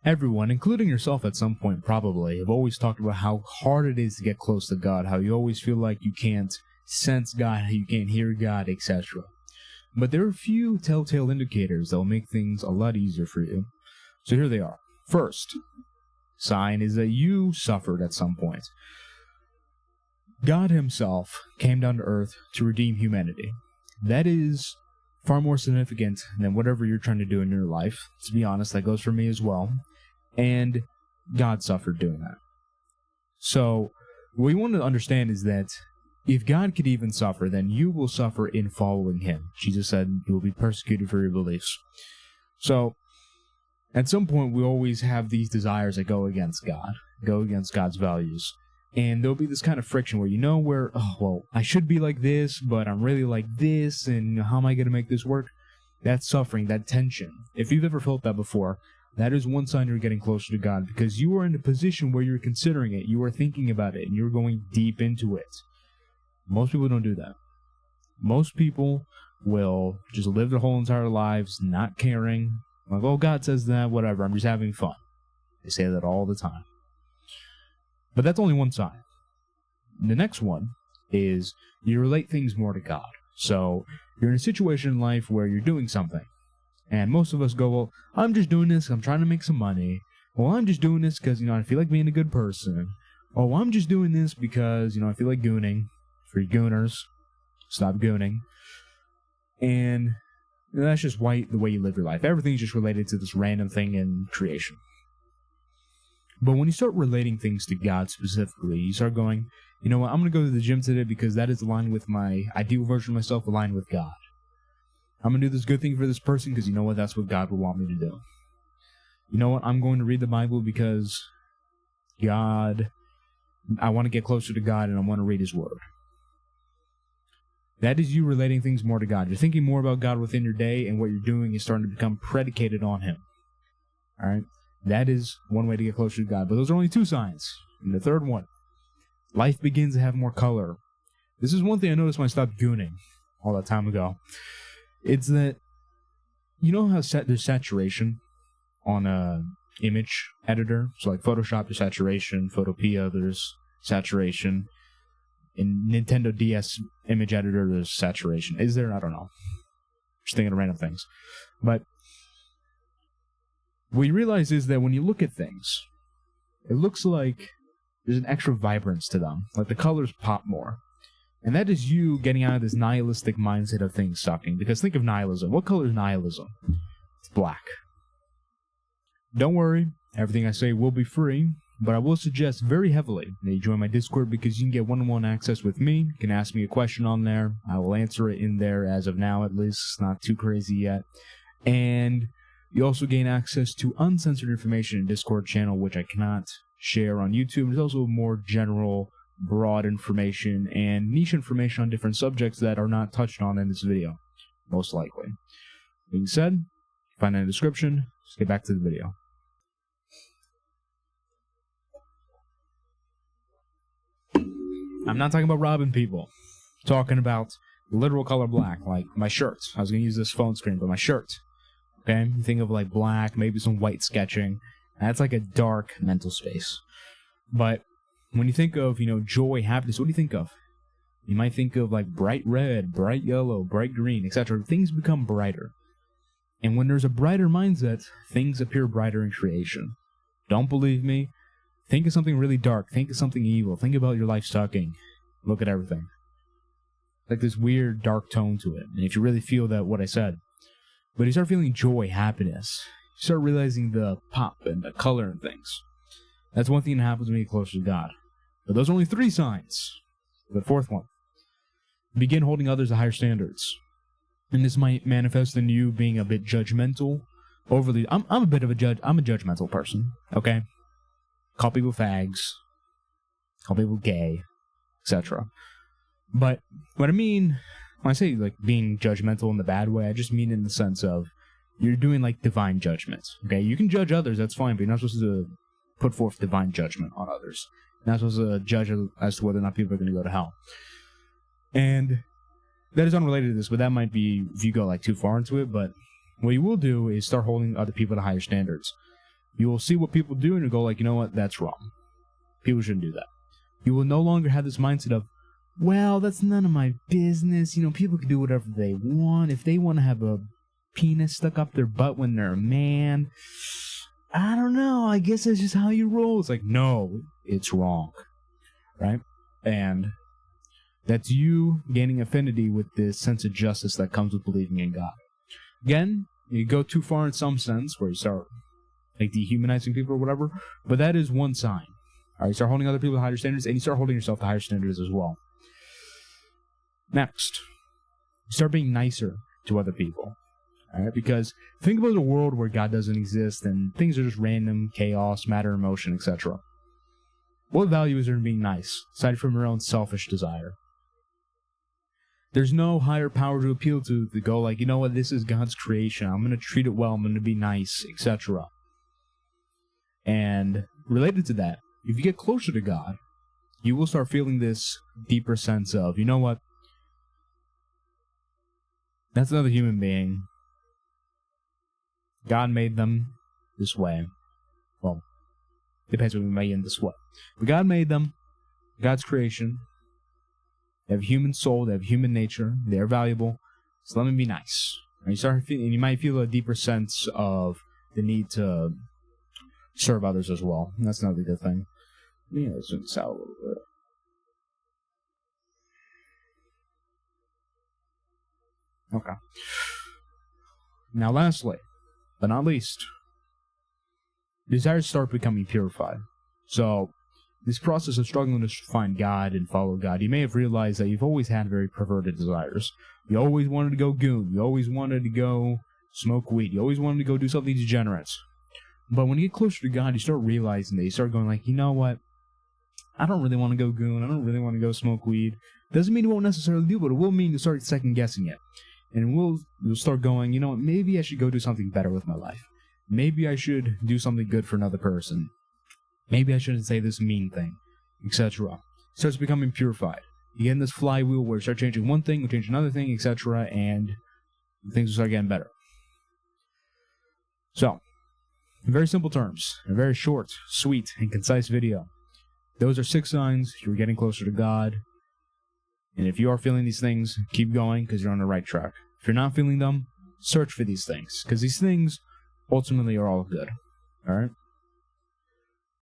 everyone, including yourself at some point probably, have always talked about how hard it is to get close to God, how you always feel like you can't sense God, how you can't hear God, etc. But there are a few telltale indicators that will make things a lot easier for you. So here they are. First sign is that you suffered at some point. God himself came down to earth to redeem humanity. That is far more significant than whatever you're trying to do in your life. To be honest, that goes for me as well. And God suffered doing that. So what you want to understand is that if God could even suffer, then you will suffer in following him. Jesus said you will be persecuted for your beliefs. So at some point, we always have these desires that go against God, go against God's values. And there'll be this kind of friction where I should be like this, but I'm really like this, and how am I going to make this work? That's suffering, that tension. If you've ever felt that before, that is one sign you're getting closer to God, because you are in a position where you're considering it, you are thinking about it, and you're going deep into it. Most people don't do that. Most people will just live their whole entire lives not caring. Like, oh, God says that, whatever, I'm just having fun. They say that all the time. But that's only one sign. The next one is you relate things more to God. So you're in a situation in life where you're doing something. And most of us go, well, I'm just doing this, I'm trying to make some money. Well, I'm just doing this because, I feel like being a good person. Oh, I'm just doing this because, I feel like gooning. For you gooners, stop gooning. And that's just the way you live your life. Everything's just related to this random thing in creation. But when you start relating things to God specifically, you start going, you know what, I'm going to go to the gym today because that is aligned with my ideal version of myself, aligned with God. I'm going to do this good thing for this person because you know what, that's what God would want me to do. You know what, I'm going to read the Bible because I want to get closer to God and I want to read his word. That is you relating things more to God. You're thinking more about God within your day, and what you're doing is starting to become predicated on him. All right? That is one way to get closer to God. But those are only two signs. And the third one, life begins to have more color. This is one thing I noticed when I stopped gooning all that time ago. It's that, you know how there's saturation on a image editor? So like Photoshop, there's saturation. Photopea, there's saturation. In Nintendo DS image editor, there's saturation. Is there? I don't know. Just thinking of random things. But what you realize is that when you look at things, it looks like there's an extra vibrance to them. Like the colors pop more. And that is you getting out of this nihilistic mindset of things sucking. Because think of nihilism. What color is nihilism? It's black. Don't worry. Everything I say will be free. But I will suggest very heavily that you join my Discord because you can get one-on-one access with me. You can ask me a question on there. I will answer it in there as of now, at least. It's not too crazy yet. And you also gain access to uncensored information in Discord channel, which I cannot share on YouTube. There's also more general, broad information and niche information on different subjects that are not touched on in this video, most likely. Being said, find it in the description. Let's get back to the video. I'm not talking about robbing people. I'm talking about literal color black, like my shirt. I was going to use this phone screen, but my shirt. Okay? You think of like black, maybe some white sketching. That's like a dark mental space. But when you think of, joy, happiness, what do you think of? You might think of like bright red, bright yellow, bright green, etc. Things become brighter. And when there's a brighter mindset, things appear brighter in creation. Don't believe me? Think of something really dark. Think of something evil. Think about your life sucking. Look at everything. Like this weird dark tone to it. And if you really feel that, what I said. But you start feeling joy, happiness. You start realizing the pop and the color and things. That's one thing that happens when you get closer to God. But those are only 3 signs. The fourth one. Begin holding others to higher standards. And this might manifest in you being a bit judgmental. Overly. I'm a bit of a judge. I'm a judgmental person. Okay? Call people fags, call people gay, etc. But what I mean, when I say like being judgmental in the bad way, I just mean in the sense of you're doing like divine judgment. Okay, you can judge others, that's fine, but you're not supposed to put forth divine judgment on others. You're not supposed to judge as to whether or not people are going to go to hell. And that is unrelated to this, but that might be if you go like too far into it. But what you will do is start holding other people to higher standards. You will see what people do and you'll go like, you know what, that's wrong. People shouldn't do that. You will no longer have this mindset of, well, that's none of my business. You know, people can do whatever they want. If they want to have a penis stuck up their butt when they're a man, I don't know. I guess that's just how you roll. It's like, no, it's wrong. Right? And that's you gaining affinity with this sense of justice that comes with believing in God. Again, you go too far in some sense where you start like dehumanizing people or whatever, but that is one sign. All right, you start holding other people to higher standards, and you start holding yourself to higher standards as well. Next, you start being nicer to other people. All right, because think about a world where God doesn't exist and things are just random, chaos, matter, emotion, etc. What value is there in being nice, aside from your own selfish desire? There's no higher power to appeal to go like, you know what, this is God's creation. I'm going to treat it well. I'm going to be nice, etc. And related to that, if you get closer to God, you will start feeling this deeper sense of, you know what, that's another human being. God made them this way. Well, depends on what we made in this way. But God made them, God's creation. They have human soul, they have human nature, they're valuable, so let me be nice. And you might feel a deeper sense of the need to serve others as well. And that's another good thing. Yeah, let's zoom this out a little bit. Okay. Now lastly, but not least, desires start becoming purified. So, this process of struggling to find God and follow God, you may have realized that you've always had very perverted desires. You always wanted to go goon. You always wanted to go smoke weed. You always wanted to go do something degenerate. But when you get closer to God, you start realizing that. You start going like, you know what? I don't really want to go goon. I don't really want to go smoke weed. Doesn't mean you won't necessarily do it, but it will mean you start second-guessing it. And you'll start going, you know what? Maybe I should go do something better with my life. Maybe I should do something good for another person. Maybe I shouldn't say this mean thing, etc. Starts becoming purified. You get in this flywheel where you start changing one thing, you change another thing, etc., and things will start getting better. So, in very simple terms, a very short, sweet, and concise video. Those are 6 signs you're getting closer to God. And if you are feeling these things, keep going because you're on the right track. If you're not feeling them, search for these things because these things ultimately are all good. All right?